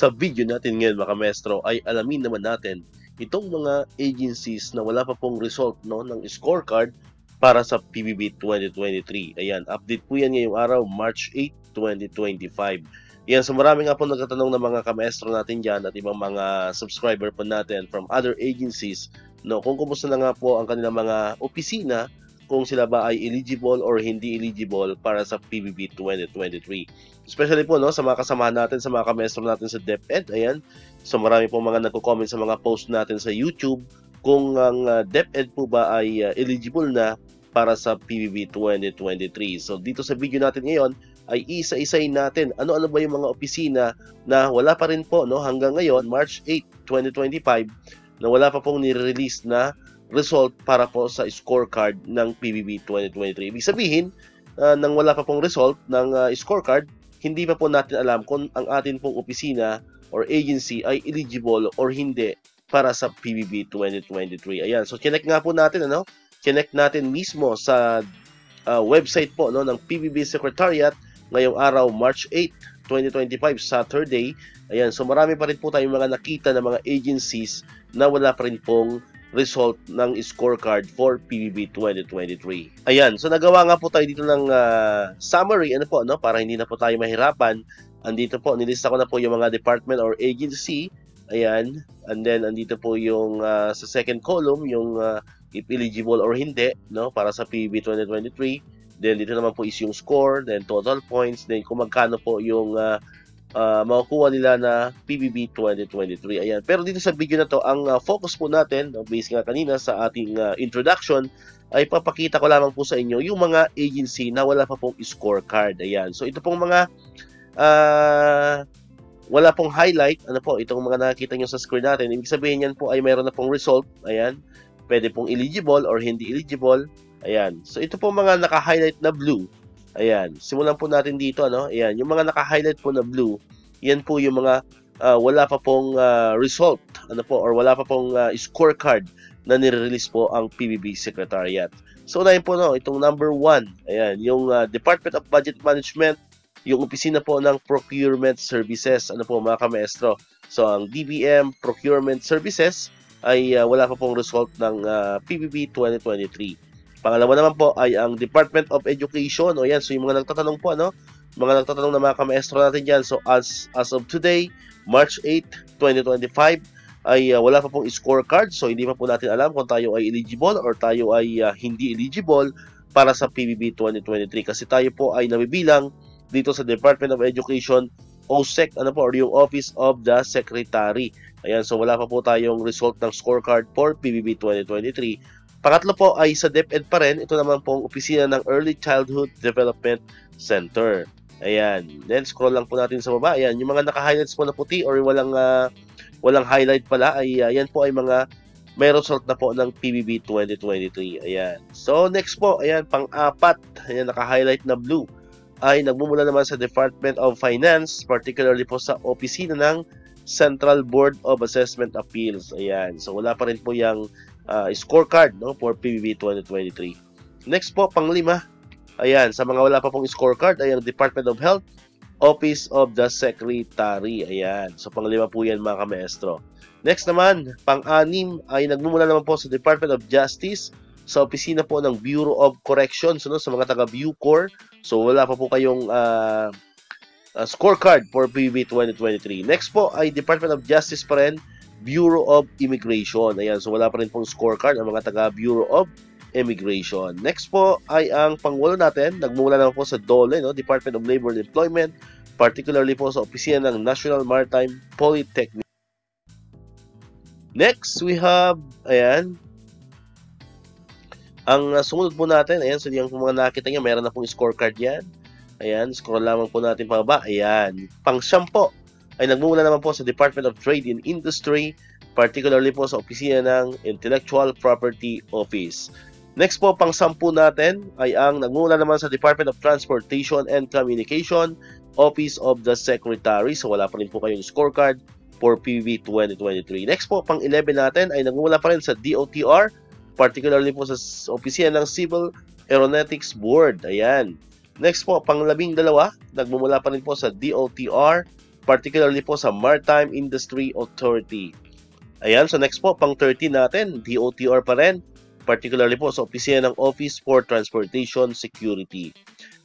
Sa video natin ngayon mga maestro ay alamin naman natin itong mga agencies na wala pa pong result ng scorecard para sa PBB 2023. Ayan, update po yan ngayong araw, March 8, 2025. Yan, so marami nga po nagtatanong ng mga kamaestro natin dyan at ibang mga subscriber po natin from other agencies kung kumusta na nga po ang kanilang mga opisina, kung sila ba ay eligible or hindi eligible para sa PBB 2023. Especially po sa mga kasamahan natin, sa mga kamestro natin sa DepEd. Ayan. So marami po mga nagko-comment sa mga post natin sa YouTube kung ang DepEd po ba ay eligible na para sa PBB 2023. So dito sa video natin ngayon ay isa-isayin natin ano-ano ba yung mga opisina na wala pa rin po hanggang ngayon, March 8, 2025, na wala pa pong nire-release na result para po sa scorecard ng PBB 2023. Ibig sabihin, nang wala pa pong result ng scorecard, hindi pa po natin alam kung ang atin pong opisina or agency ay eligible or hindi para sa PBB 2023. Ayan, so connect nga po natin, connect natin mismo sa website po ng PBB Secretariat ngayong araw, March 8, 2025, Saturday. Ayan, so marami pa rin po tayong mga nakita na mga agencies na wala pa rin pong result ng scorecard for PBB 2023. Ayan, so nagawa nga po tayo dito ng summary, para hindi na po tayo mahirapan. Andito po, nilista ko na po yung mga department or agency. Ayan, and then andito po yung sa second column, yung if eligible or hindi, para sa PBB 2023. Then dito naman po is yung score, then total points, then kung magkano po yung makukuha nila na PBB 2023. Ayan. Pero dito sa video na to, ang focus po natin, based nga kanina sa ating introduction, ay papakita ko lamang po sa inyo yung mga agency na wala pa pong scorecard. Ayan. So ito pong mga wala pong highlight, itong mga nakikita nyo sa screen natin. Ibig sabihin yan po ay mayroon na pong result. Ayan. Pwede pong eligible or hindi eligible. Ayan. So ito po mga naka-highlight na blue. Ayan. Simulan po natin dito, Ayan, yung mga naka-highlight po na blue, yan po yung mga wala pa pong result, or wala pa pong scorecard na nire-release po ang PBB Secretariat. So unahin po itong number 1. Ayan, yung Department of Budget Management, yung opisina po ng Procurement Services, mga kamaestro. So ang DBM Procurement Services ay wala pa pong result ng PBB 2023. Pangalawa naman po ay ang Department of Education. O yan, so yung mga nagtatanong po, mga nagtatanong na mga kamaestro natin dyan. So as of today, March 8, 2025, ay wala pa pong scorecard. So hindi pa po natin alam kung tayo ay eligible or tayo ay hindi eligible para sa PBB 2023. Kasi tayo po ay nabibilang dito sa Department of Education, OSEC, or yung Office of the Secretary. Ayan, so wala pa po tayong result ng scorecard for PBB 2023. Pangatlo po ay sa DepEd pa rin. Ito naman pong opisina ng Early Childhood Development Center. Ayan. Then scroll lang po natin sa baba. Ayan, yung mga naka-highlights po na puti or walang highlight pala ay yan po ay mga may result na po ng PBB 2023. Ayan. So next po, ayan, pang-apat, ayan, naka-highlight na blue, ay nagmumula naman sa Department of Finance, particularly po sa opisina ng Central Board of Assessment Appeals. Ayan. So wala pa rin po yung scorecard for PBB 2023. Next po, pang-5. Ayan, sa mga wala pa pong scorecard ay ang Department of Health, Office of the Secretary. Ayan. So pang-5 po yan mga kamaestro. Next naman, pang-6 ay nagmumula naman po sa Department of Justice, sa opisina po ng Bureau of Corrections, sa mga taga-Bucor. So wala pa po kayong scorecard for PBB 2023. Next po ay Department of Justice pa rin, Bureau of Immigration. Ayan, so wala pa rin pong scorecard ang mga taga Bureau of Immigration. Next po ay ang pang-8 natin, nagmumula naman po sa DOLE, Department of Labor and Employment, particularly po sa opisina ng National Maritime Polytechnic. Next, we have, ayan, ang sumunod po natin, ayan, so yung mga nakita nyo, meron na pong scorecard yan. Ayan, scroll lamang po natin pababa. Ayan, pang-10 po ay nagmumula naman po sa Department of Trade and Industry, particularly po sa opisina ng Intellectual Property Office. Next po, pang-10 natin ay ang nagmumula naman sa Department of Transportation and Communication, Office of the Secretary. So wala pa rin po kayong scorecard for PBB 2023. Next po, pang-11 natin ay nagmumula pa rin sa DOTR, particularly po sa opisina ng Civil Aeronautics Board. Ayan. Next po, pang-12, nagmumula pa rin po sa DOTR, particularly po sa Maritime Industry Authority. Ayan, so next po, pang 13 natin, DOTR pa rin, particularly po sa opisina ng Office for Transportation Security.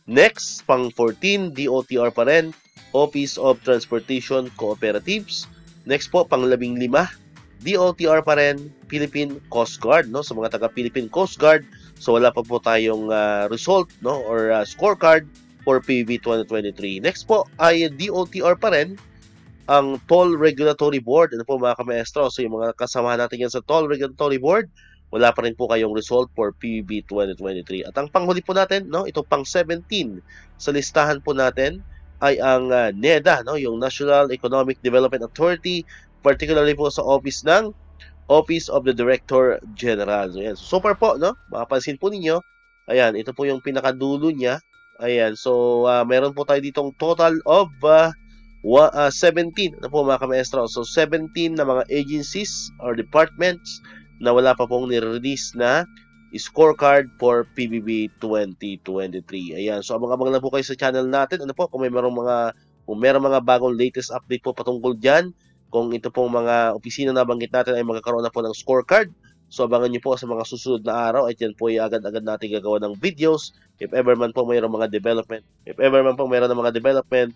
Next, pang 14, DOTR pa rin, Office of Transportation Cooperatives. Next po, pang 15, DOTR pa rin, Philippine Coast Guard, no? Sa mga taga-Philippine Coast Guard, so wala pa po tayong result, no? Or scorecard for PBB 2023. Next po ay DOTR pa rin, ang Toll Regulatory Board. Ano po mga kamaestro? So yung mga kasamahan natin yan sa Toll Regulatory Board, wala pa rin po kayong result for PBB 2023. At ang panghuli po natin, no, ito pang 17 sa listahan po natin ay ang NEDA, no, yung National Economic Development Authority, particularly po sa office ng Office of the Director General. So, yan. So far po, no, mapapansin po ninyo, ayan, ito po yung pinakadulo niya. Ayan, so meron po tayo ditong total of 17 na po mga kamaestro. So 17 na mga agencies or departments na wala pa pong nire-release na scorecard for PBB 2023. Ayan, so abang-abang lang po kayo sa channel natin. Ano po, kung merong mga bagong latest update po patungkol diyan, kung ito pong mga opisina na banggit natin ay magkakaroon na po ng scorecard, so abangan niyo po sa mga susunod na araw at yan po ay agad-agad natin gagawa ng videos if ever man po mayroong mga development. If ever man po mayroon ng mga development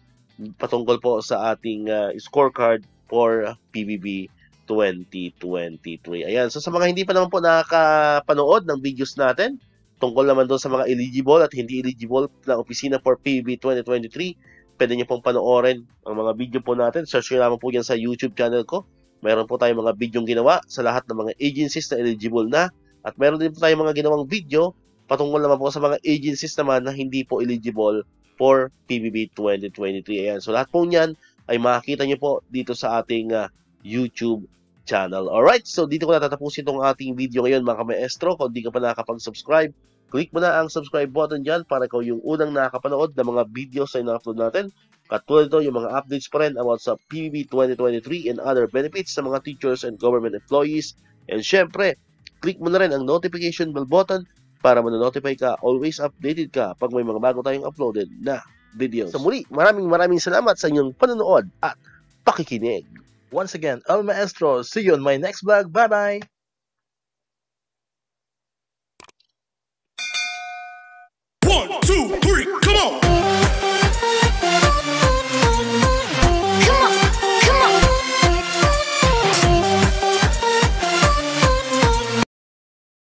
patungkol po sa ating scorecard for PBB 2023. Ayan, so sa mga hindi pa naman po nakakapanood ng videos natin, tungkol naman doon sa mga eligible at hindi eligible na opisina for PBB 2023, pwede nyo pong panoorin ang mga video po natin. Search nyo naman po yan sa YouTube channel ko. Meron po tayong mga video ginawa sa lahat ng mga agencies na eligible na. At meron din po tayong mga ginawang video patungkol naman po sa mga agencies naman na hindi po eligible for PBB 2023. Ayan. So lahat po niyan ay makikita nyo po dito sa ating YouTube channel. Alright, so dito ko natatapusin itong ating video ngayon mga kamaestro. Kung di ka pa nakakapag-subscribe, click mo na ang subscribe button dyan para ikaw yung unang nakakapanood ng mga videos na ina-upload natin. Katulad ito, yung mga updates pa rin about sa PBB 2023 and other benefits sa mga teachers and government employees. And syempre, click mo na rin ang notification bell button para manonotify ka, always updated ka pag may mga bago tayong uploaded na videos. So muli, maraming salamat sa inyong panonood at pakikinig. Once again, El Maestro. See you on my next vlog. Bye-bye!